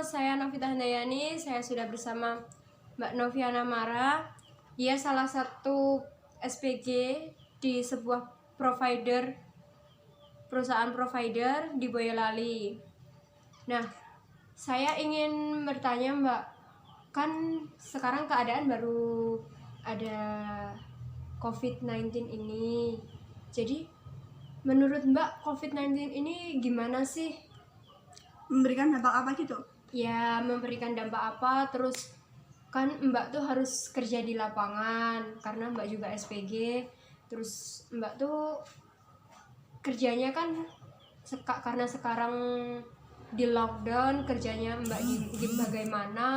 saya Novita Handayani. Saya sudah bersama Mbak Noviana Mara. Ia salah satu SPG di sebuah perusahaan provider di Boyolali. Nah, saya ingin bertanya Mbak, kan sekarang keadaan baru ada COVID-19 ini. Jadi, menurut Mbak, COVID-19 ini gimana sih? Memberikan dampak apa gitu? Ya, memberikan dampak apa, terus kan Mbak tuh harus kerja di lapangan karena Mbak juga SPG. Terus Mbak tuh kerjanya kan karena sekarang di lockdown, kerjanya Mbak bagaimana,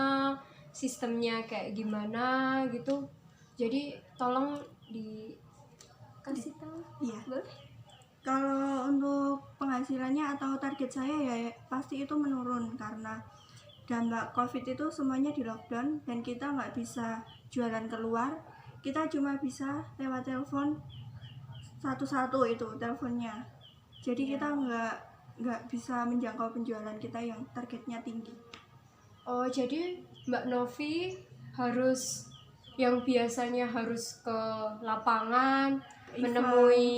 sistemnya kayak gimana gitu. Jadi tolong dikasih tahu. Iya. Boleh? Kalau untuk penghasilannya atau target saya ya pasti itu menurun karena dampak COVID itu semuanya di lockdown dan kita nggak bisa jualan keluar. Kita cuma bisa lewat telepon satu-satu itu teleponnya. Jadi kita nggak bisa menjangkau penjualan kita yang targetnya tinggi. Oh, jadi Mbak Novi harus yang biasanya harus ke lapangan menemui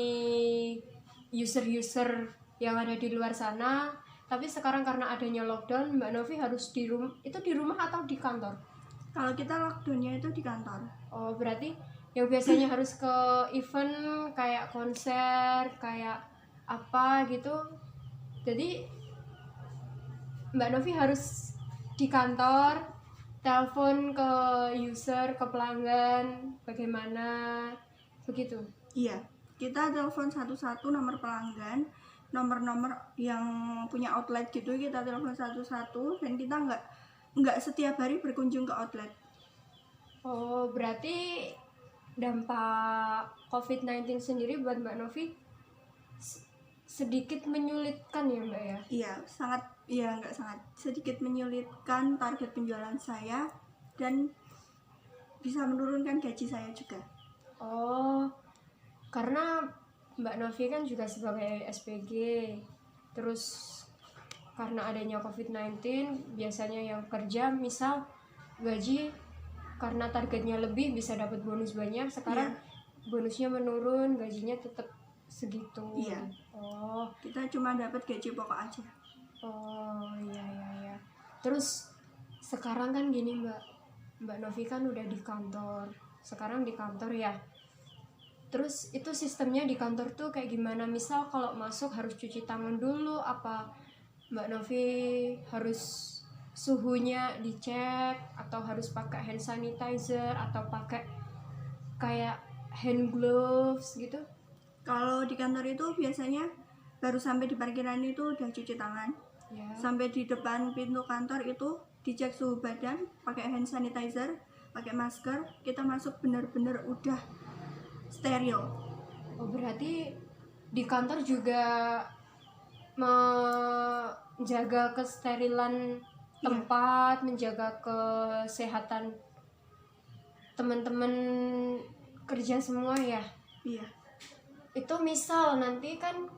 user-user yang ada di luar sana, tapi sekarang karena adanya lockdown, Mbak Novi harus di rumah atau di kantor? Kalau kita lockdownnya itu di kantor. Oh, berarti yang biasanya harus ke event kayak konser, kayak apa gitu, jadi Mbak Novi harus di kantor, telepon ke user, ke pelanggan, bagaimana, begitu? Iya, kita telepon satu-satu nomor pelanggan, nomor-nomor yang punya outlet gitu kita telepon satu-satu dan kita nggak setiap hari berkunjung ke outlet. Oh, berarti dampak COVID-19 sendiri buat Mbak Novi sedikit menyulitkan ya Mbak ya? Iya, nggak sangat, sedikit menyulitkan target penjualan saya dan bisa menurunkan gaji saya juga. Oh, karena Mbak Novi kan juga sebagai SPG, terus karena adanya COVID-19 biasanya yang kerja misal gaji karena targetnya lebih bisa dapat bonus banyak, sekarang bonusnya menurun, gajinya tetap segitu. Iya. Oh, Kita cuma dapat gaji pokok aja. oh iya. Terus sekarang kan gini Mbak Novi kan udah di kantor, sekarang di kantor ya. Terus itu sistemnya di kantor tuh kayak gimana? Misal kalau masuk harus cuci tangan dulu, apa Mbak Novi harus suhunya dicek, atau harus pakai hand sanitizer, atau pakai kayak hand gloves gitu? Kalau di kantor itu biasanya baru sampai di parkiran itu udah cuci tangan. Ya. Sampai di depan pintu kantor itu dicek suhu badan, pakai hand sanitizer, pakai masker, kita masuk benar-benar udah steril. Oh, berarti di kantor juga menjaga kesterilan tempat, menjaga kesehatan teman-teman kerja semua ya? Iya. Itu misal nanti kan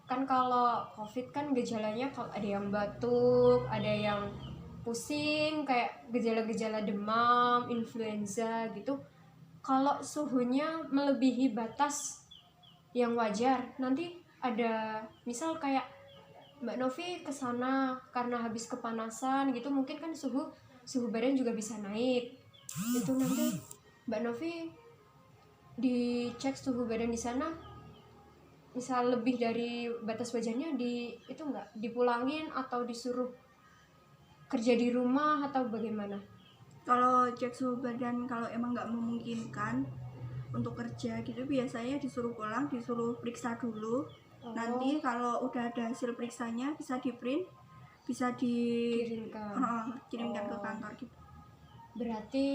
kalau COVID kan gejalanya kalau ada yang batuk, ada yang pusing, kayak gejala-gejala demam, influenza gitu. Kalau suhunya melebihi batas yang wajar, nanti ada misal kayak Mbak Novi kesana karena habis kepanasan gitu, mungkin kan suhu badan juga bisa naik. Itu nanti Mbak Novi dicek suhu badan di sana, misal lebih dari batas wajarnya itu enggak dipulangin atau disuruh kerja di rumah atau bagaimana? Kalau cek suhu badan kalau emang nggak memungkinkan untuk kerja gitu biasanya disuruh pulang, disuruh periksa dulu. Nanti kalau udah ada hasil periksanya bisa di print, bisa kirimkan ke kantor gitu. Berarti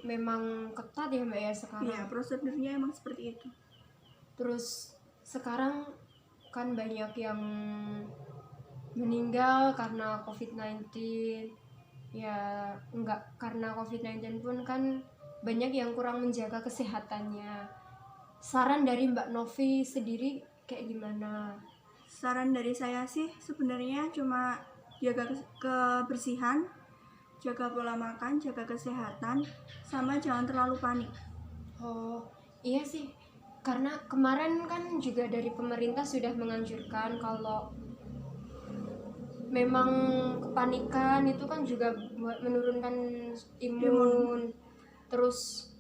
memang ketat ya Mbak ya sekarang? Iya, prosedurnya emang seperti itu. Terus sekarang kan banyak yang meninggal karena COVID-19. Ya enggak karena COVID-19 pun kan banyak yang kurang menjaga kesehatannya. Saran dari Mbak Novi sendiri kayak gimana? Saran dari saya sih sebenarnya cuma jaga kebersihan, jaga pola makan, jaga kesehatan, sama jangan terlalu panik. Oh, iya sih. Karena kemarin kan juga dari pemerintah sudah menganjurkan kalau memang kepanikan itu kan juga menurunkan imun. Terus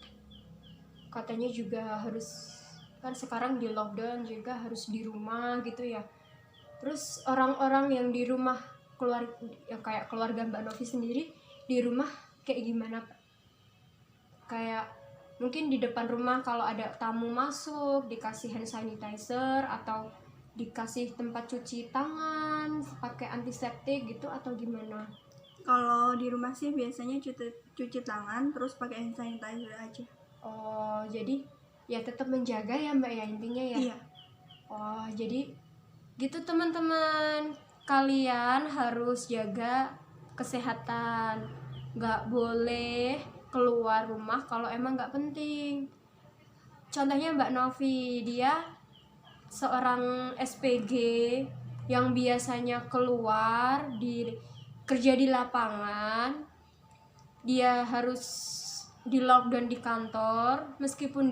katanya juga harus, kan sekarang di lockdown juga harus di rumah gitu ya. Terus orang-orang yang di rumah, yang kayak keluarga Mbak Novi sendiri di rumah kayak gimana Pak? Kayak mungkin di depan rumah kalau ada tamu masuk dikasih hand sanitizer atau dikasih tempat cuci tangan pakai antiseptik gitu atau gimana? Kalau di rumah sih biasanya cuci tangan terus pakai hand sanitizer aja. Oh, jadi ya tetap menjaga ya Mbak ya intinya ya. Iya. Oh, jadi gitu teman-teman, kalian harus jaga kesehatan, nggak boleh keluar rumah kalau emang nggak penting. Contohnya Mbak Novi, dia seorang SPG yang biasanya keluar kerja di lapangan, dia harus di lockdown di kantor. Meskipun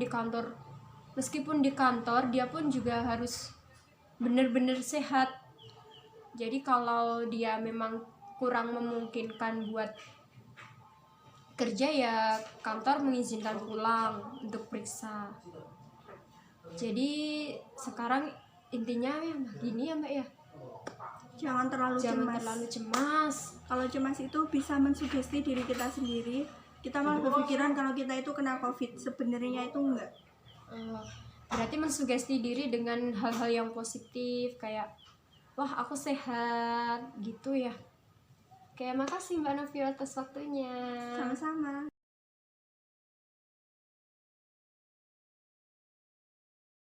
di kantor dia pun juga harus benar-benar sehat. Jadi kalau dia memang kurang memungkinkan buat kerja ya kantor mengizinkan pulang untuk periksa. Jadi sekarang intinya ya gini ya Mbak ya, Jangan terlalu cemas. Kalau cemas itu bisa mensugesti diri kita sendiri. Kita malah berpikiran kalau kita itu kena COVID. Sebenarnya itu enggak. Berarti mensugesti diri dengan hal-hal yang positif kayak wah aku sehat gitu ya. Kayak makasih Mbak Novi atas waktunya. Sama-sama.